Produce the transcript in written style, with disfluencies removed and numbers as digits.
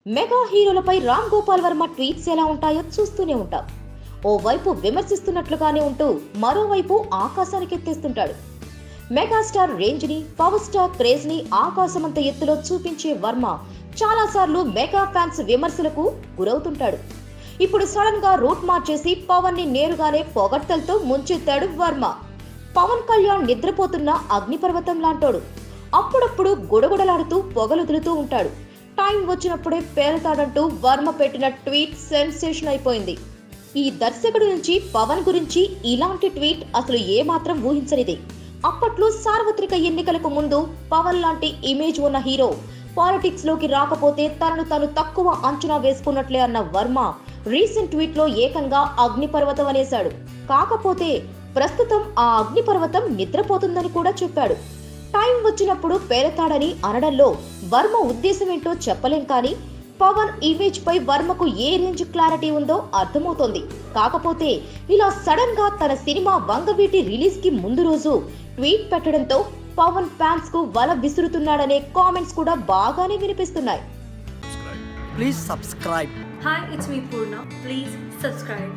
Mega హీరోలపై Ram Gopal Varma tweets ఎలా ఉంటాయో చూస్తూనే ఉంటాం. ఓవైపు విమర్శిస్తున్నట్లుగానే ఉంటూ మరోవైపు ఆకాశానికి ఎత్తేస్తుంటాడు. మెగాస్టార్ రేంజ్ ని, పవర్ స్టార్ క్రేజ్ ని ఆకాశమంత ఎత్తులో చూపించే వర్మ చాలాసార్లు మెగా ఫ్యాన్స్ విమర్శలకు గురవుతుంటాడు. ఇప్పుడు సడన్ గా రూట్ మార్చేసి పవన్ ని నేరుగానే పొగడ్తలతో ముంచెత్తాడు వర్మ. పవన్ కళ్యాణ్ నిద్రపోతున్న అగ్నిపర్వతం లాంటోడు. అప్పుడప్పుడు గుడగుడలాడుతూ పొగలుదులుతూ ఉంటాడు. టైం వచ్చినప్పుడే పేలుతాడంటూ వర్మ పెట్టిన ట్వీట్ సెన్సేషన్ అయిపోయింది. ఈ దర్శకుడి నుంచి పవన్ గురించి ఇలాంటి ట్వీట్ అసలు ఏమాత్రం ఊహించనిది. అప్పట్లో సార్వత్రిక ఎన్నికలకు ముందు పవన్ లాంటి ఇమేజ్ ఉన్న హీరో పాలిటిక్స్ లోకి రాకపోతే తనను తాను తక్కువ అంచనా వేసుకున్నట్లే అన్న వర్మ రీసెంట్ ట్వీట్ లో ఏకంగా అగ్నిపర్వతం అనేశాడు. కాకపోతే ప్రస్తుతం ఆ అగ్నిపర్వతం నిద్రపోతుందని కూడా చెప్పాడు. టైం వచ్చినప్పుడు పేరతాడని అనడంలో వర్మ ఉద్దేశం ఏంటో చెప్పలేం, కానీ పవన్ ఇమేజ్ పై వర్మకు ఏ రేంజ్ క్లారిటీ ఉందో అర్థమవుతోంది. కాకపోతే ఇలా సడన్ గా తన సినిమా వంగవీటి రిలీజ్ కి ముందు రోజు ట్వీట్ పెట్టడంతో పవన్ ఫ్యాన్స్ కు వల విసురుతున్నాడనే కామెంట్స్ కూడా బాగానే వినిపిస్తున్నాయి. Please subscribe. Hi, it's me Purna. Please subscribe.